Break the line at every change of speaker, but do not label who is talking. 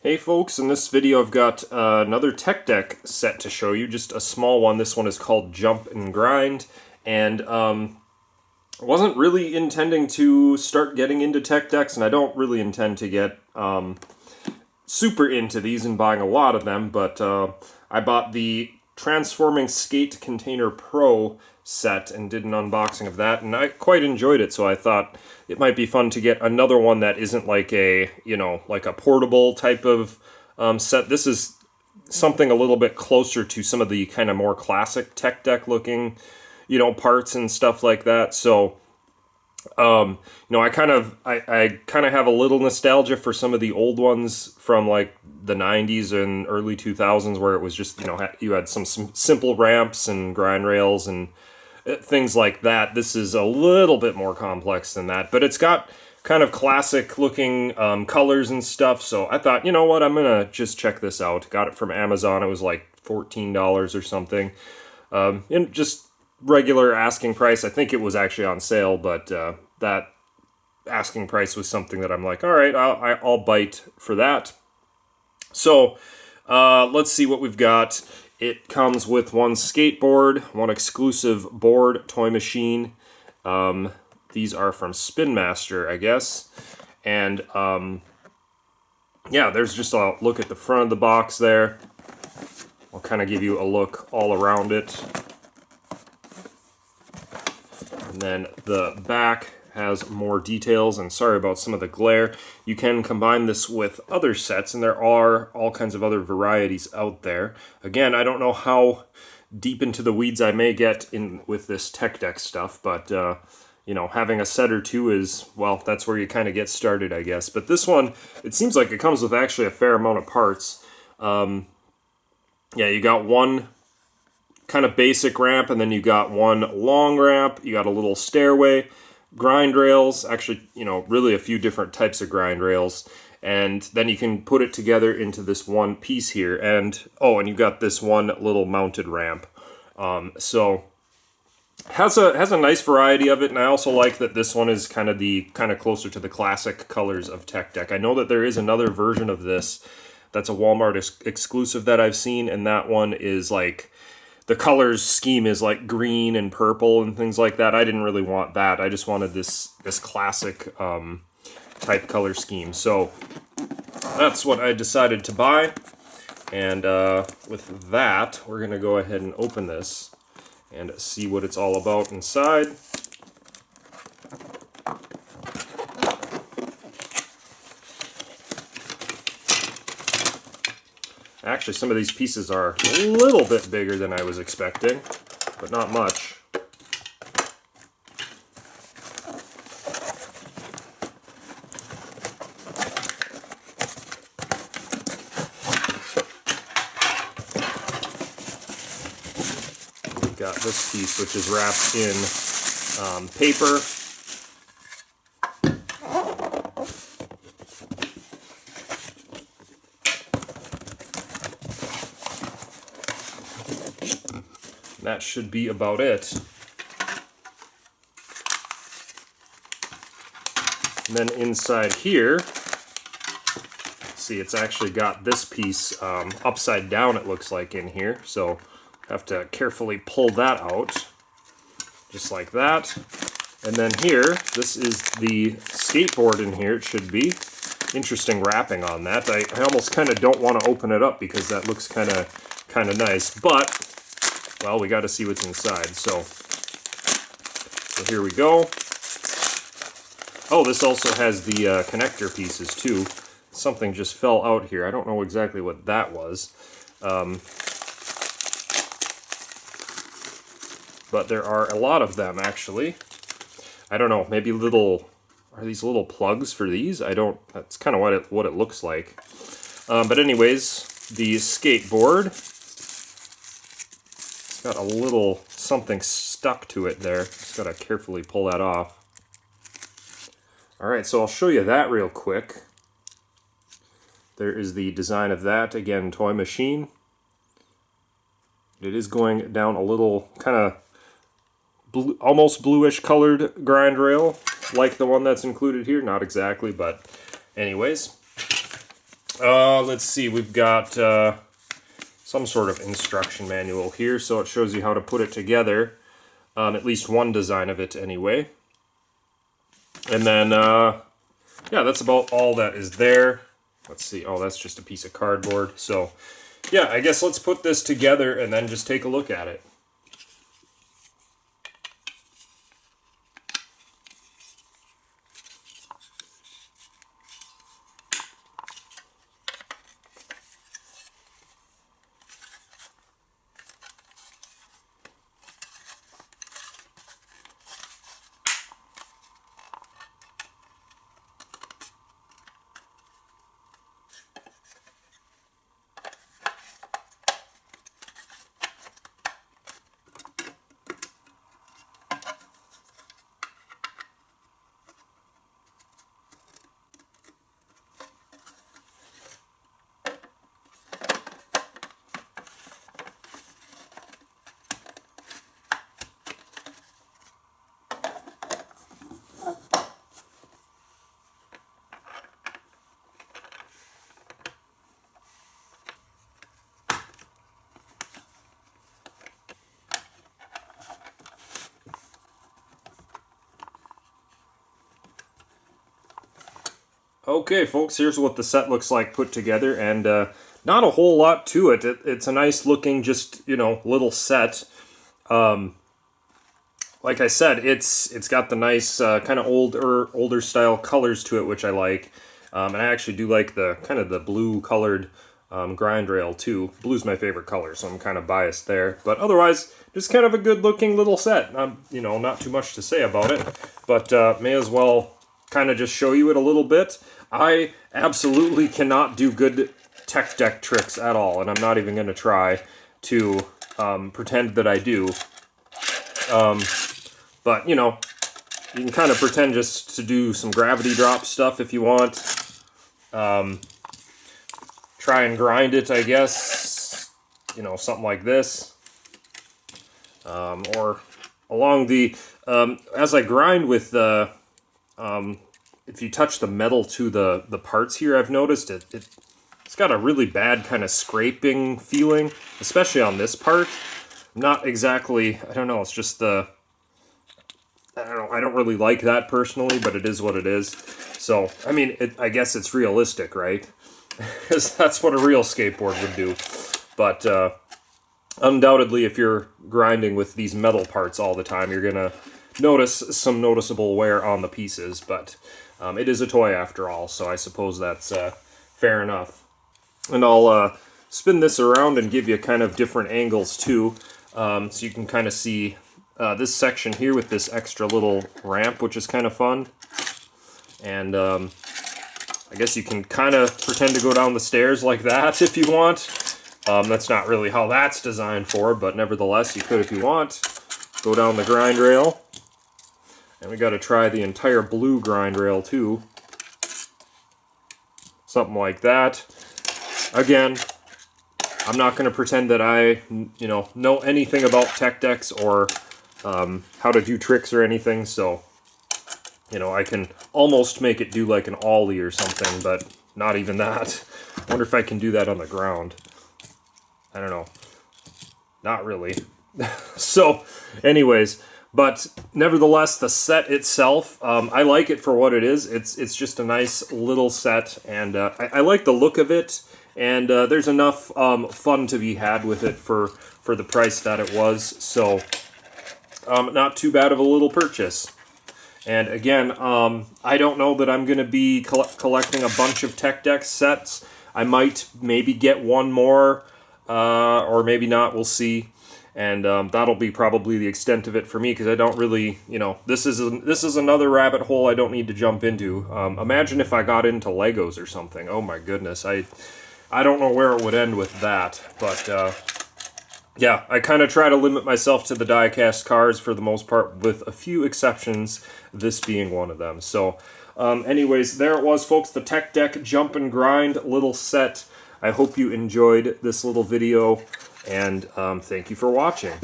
Hey folks, in this video I've got another tech deck set to show you, just a small one. This one is called Jump and Grind, and I wasn't really intending to start getting into tech decks, and I don't really intend to get super into these and buying a lot of them, but I bought the Transforming Skate Container Pro set and did an unboxing of that, and I quite enjoyed it, so I thought it might be fun to get another one that isn't like a, like a portable type of set. This is something a little bit closer to some of the kind of more classic tech deck looking, parts and stuff like that. So, I kind of have a little nostalgia for some of the old ones from like the 90s and early 2000s where it was just, you had some simple ramps and grind rails and things like that. This is a little bit more complex than that, but it's got kind of classic looking colors and stuff. So I thought, you know what, I'm gonna just check this out. Got it from Amazon. It was like $14 or something. And just regular asking price. I think it was actually on sale, but that asking price was something that I'm like, all right, I'll bite for that. So let's see what we've got. It comes with one skateboard, one exclusive board, toy machine. These are from Spin Master, I guess. And yeah, there's just a look at the front of the box there. I'll kind of give you a look all around it. And then the back has more details, and sorry about some of the glare. You can combine this with other sets, and there are all kinds of other varieties out there. Again, I don't know how deep into the weeds I may get in with this tech deck stuff, but having a set or two is, well, that's where you kind of get started, I guess. But this one, it seems like it comes with actually a fair amount of parts. Yeah, you got one kind of basic ramp, and then you got one long ramp, you got a little stairway, grind rails, actually, really a few different types of grind rails, and then you can put it together into this one piece here, and you got this one little mounted ramp. So has a nice variety of it, and I also like that this one is kind of closer to the classic colors of tech deck. I know that there is another version of this that's a Walmart exclusive that I've seen, and that one is like, the colors scheme is like green and purple and things like that. I didn't really want that. I just wanted this classic type color scheme. So that's what I decided to buy. And with that, we're going to go ahead and open this and see what it's all about inside. Actually, some of these pieces are a little bit bigger than I was expecting, but not much. We've got this piece, which is wrapped in paper. That should be about it. And then inside here, see, it's actually got this piece upside down, it looks like, in here. So have to carefully pull that out, just like that. And then here, this is the skateboard in here, it should be. Interesting wrapping on that. I almost kind of don't want to open it up because that looks kind of nice, but well, we got to see what's inside. So here we go. Oh, this also has the connector pieces too. Something just fell out here. I don't know exactly what that was. But there are a lot of them, actually. I don't know, maybe are these little plugs for these? That's kind of what it looks like. But anyways, the skateboard. Got a little something stuck to it there. Just gotta carefully pull that off. Alright, so I'll show you that real quick. There is the design of that. Again, toy machine. It is going down a little kind of almost bluish colored grind rail, like the one that's included here. Not exactly, but anyways. Let's see, we've got some sort of instruction manual here, so it shows you how to put it together. At least one design of it anyway. And then, yeah, that's about all that is there. Let's see, oh, that's just a piece of cardboard. So, yeah, I guess let's put this together and then just take a look at it. Okay, folks, here's what the set looks like put together, and not a whole lot to it. It's a nice looking, just, you know, little set. Like I said, it's got the nice kind of older style colors to it, which I like. And I actually do like the kind of the blue colored grind rail too. Blue's my favorite color, so I'm kind of biased there. But otherwise, just kind of a good looking little set. You know, not too much to say about it, but may as well kind of just show you it a little bit. I absolutely cannot do good tech deck tricks at all, and I'm not even going to try to pretend that I do. But, you know, you can kind of pretend just to do some gravity drop stuff if you want. Try and grind it, I guess. You know, something like this. Or along the... as I grind with the... if you touch the metal to the parts here, I've noticed it's got a really bad kind of scraping feeling, especially on this part. Not exactly, I don't know, it's just the... I don't know, I don't really like that personally, but it is what it is. So, I mean, I guess it's realistic, right? Because that's what a real skateboard would do. But undoubtedly, if you're grinding with these metal parts all the time, you're going to notice some noticeable wear on the pieces. But it is a toy after all, so I suppose that's fair enough. And I'll spin this around and give you kind of different angles too, so you can kind of see this section here with this extra little ramp, which is kind of fun. And I guess you can kind of pretend to go down the stairs like that if you want. That's not really how that's designed for, but nevertheless, you could if you want. Go down the grind rail. And we got to try the entire blue grind rail too. Something like that. Again, I'm not going to pretend that I, you know anything about tech decks or how to do tricks or anything, so, you know, I can almost make it do like an ollie or something, but not even that. I wonder if I can do that on the ground. I don't know. Not really. So, anyways, but nevertheless, the set itself, I like it for what it is. It's just a nice little set, and I like the look of it, and there's enough fun to be had with it for the price that it was, so not too bad of a little purchase. And again, I don't know that I'm going to be collecting a bunch of tech deck sets. I might maybe get one more, or maybe not, we'll see. And that'll be probably the extent of it for me, because I don't really, you know, this is another rabbit hole I don't need to jump into. Imagine if I got into Legos or something. Oh my goodness, I don't know where it would end with that. But yeah, I kind of try to limit myself to the die-cast cars for the most part, with a few exceptions, this being one of them. So anyways, there it was, folks, the Tech Deck Jump and Grind little set. I hope you enjoyed this little video, and thank you for watching.